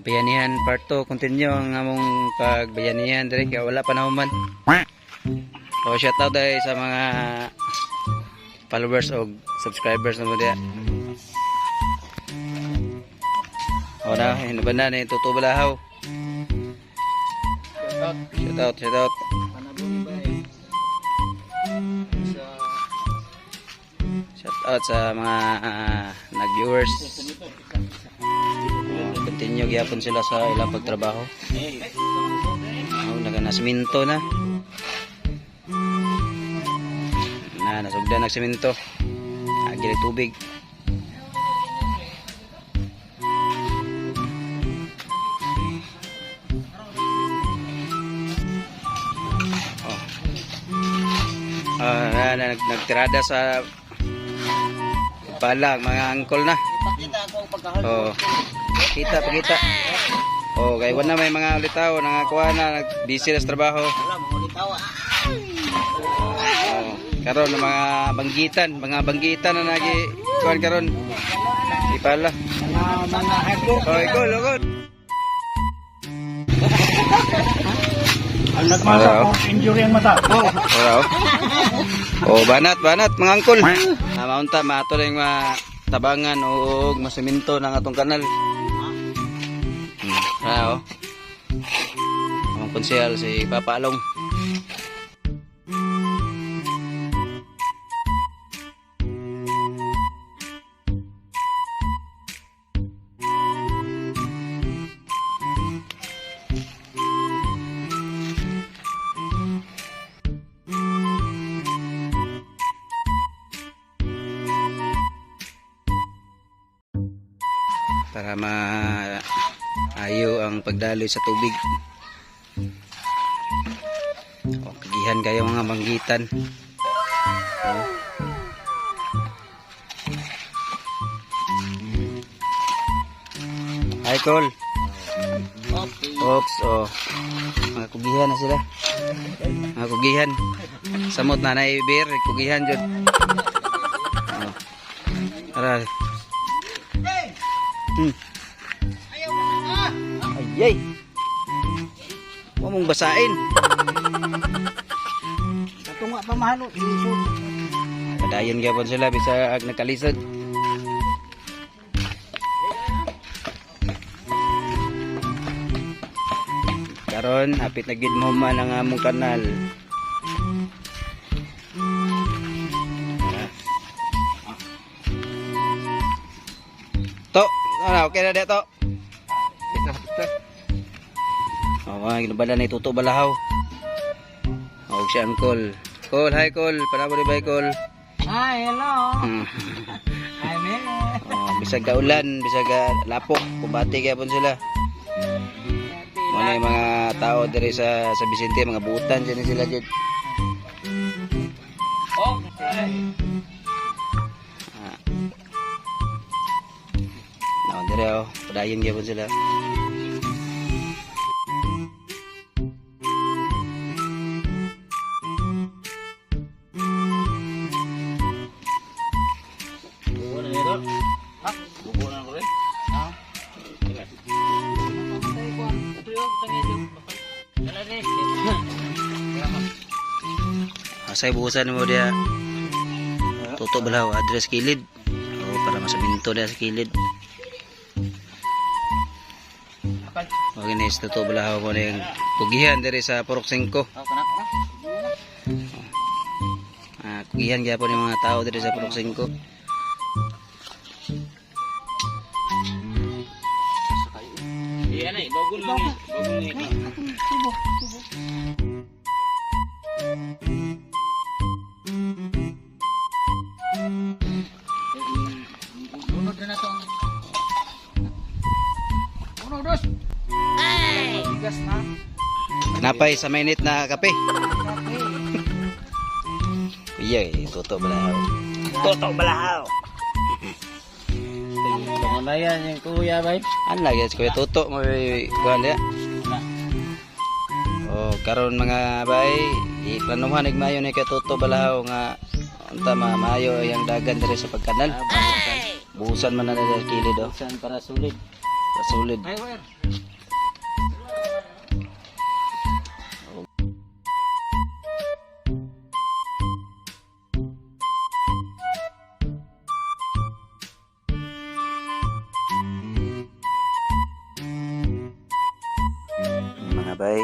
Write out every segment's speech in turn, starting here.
Bayanihan part 2, continue ang among pagbayanihan diri kay wala pa na human. So shout out dai sa mga followers o subscribers na mo diya. O na, hinabanda na yung Tuto Balahaw. Shout out. Shout out sa mga nag-viewers. Continue gyapon sila sa ilang pagtrabaho. Naganasminto na. Nasugdan ng semento. Agi ng tubig. Nagtirada sa palang mga angkol na. Pakita. Kay wala may mga ulitaw nangakuha na busy na sa trabaho. Karon ng mga banggitan na nagi kuan karon. Ipala. Ikol. Ang nagmasa ko, injury ang mata. Banat mga angkol. Maunta maato ring tabangan o masiminto ng atong kanal. Ang konsehal si Papa Along. Para maayo ang pagdaloy sa tubig. Kagihan kayo mga banggitan. Hi Col. Oops, mga kugihan na sila. Mga kugihan. Samot na naibir, kugihan dyan. Tara. Ayay. Huwag mong basain. Katunga pa mahalo. Padayon gyapon sila bisa nagkalisod. Karon hapit na gid mo man ang among kanal. Okay na dito. Ginabala na Tuto Balahaw. Huwag siya ang Col. Col, hi Col. Panabo rin ba Col? Hi, hello. Hi, man. Bisag ka ulan, bisag ka lapok. Kumbati kaya po sila. Mga mga tao dari sa Vicente, mga butan dyan sila dyan. Dire padayon gyapon sila. Asay buusan mo dia. Tuto Balahaw address kilid. Para masaminto dia sa kilid. Ginis Tuto Balahaw ko na yung kugihan dari sa Purok 5. Kugihan kaya po ng mga tao dari sa Purok 5. Yan ay, bagol lang eh. Unod na to. Unodos. Bigas na. Napay sa mainit na kape. Tuto Balahaw. Tuto Balahaw. Pangulayan yung kuya bay. Ano lagi si Kuya Tuto mo buwan dia. Karon mga bay, iplanuhan igmayo ni Kuya Tuto Balahaw nga unta maayo yang dagan diri sa pagkanal. Buusan man na diri kilid Busan para sulit. Pasulid. Ay, where? Mga bay,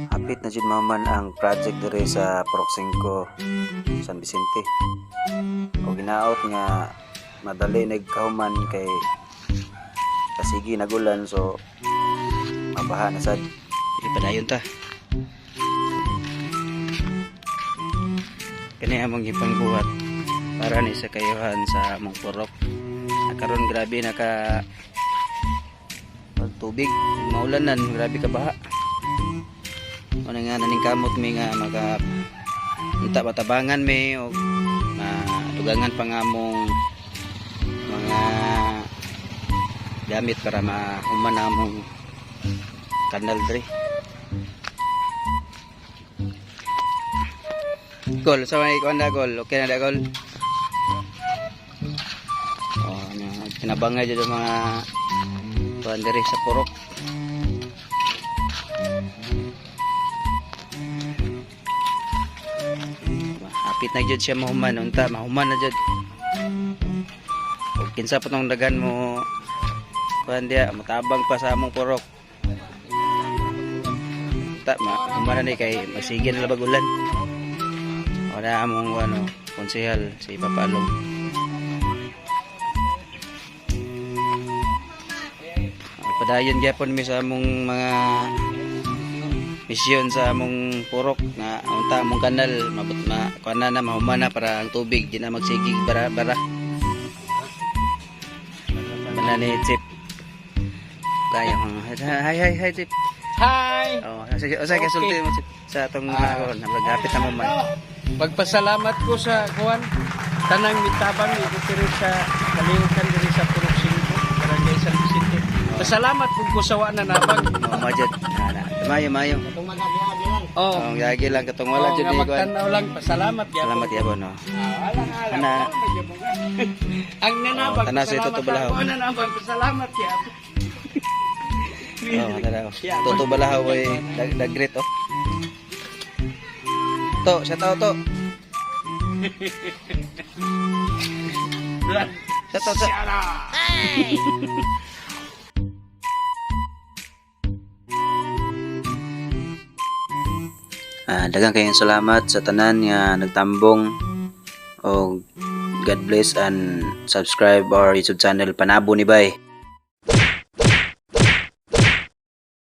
hapit na jud mahuman ang project diri sa Proxingco, San Vicente. O ginaot nga madali nagkahuman kay kasigi nagulan, so mabaha na sad. Dili pa dayon ta. Kani among gipangbuhat para ni sa kayuhan sa among purok. Karon grabe naka tubig, maulanan, grabe ka baha. Ano nga naning kamot mi nga maka unta matabangan mi o tugangan pa nga mong mga gamit para mahuman na mong kanal dre. Gol, sa may kuan na gol, okay na da gol. Oh, kinabangay jud ang mga kuan diri sa purok. Hapit na jud siya mahuman, unta mahuman na jud. Ug kinsa pa tong dagan mo kuan dia matabang pa sa among purok. Ta mahuman na ni kay masigin na bagulan. Wala among ano konsehal si Papalong. Padayon gyapon mi sa among mga misyon sa among purok na unta among kanal mabot na kuana na mahuman na para ang tubig di na magsigig bara-bara. Manani Chip. Kaya hi Chip. Hi! Oh, sige kasulti mo Chip sa atong nagapit na mo man. Magpasalamat ko sa kuwan tanang mitabang diri sa kalihukan diri sa Proxingco, Barangay San Vicente. Pasalamat pud ko sa wa na nabang. Oh, majud. Mayo. Oh, Oh, yagi lang katong wala jud nga di kuan. magtanaw lang pasalamat gyapon. Salamat yabon no. Alang-alang. Ana. Ang nanabang. Tanas ito pasalamat tubalahaw. ako, nanabang pasalamat gyapon. Oh, tara. Toto balahaw ay dagret oh. To, sa tao to. Sa to sa. Daghang kayong salamat sa tanan nga nagtambong o God bless and subscribe our YouTube channel Panabo ni Bay.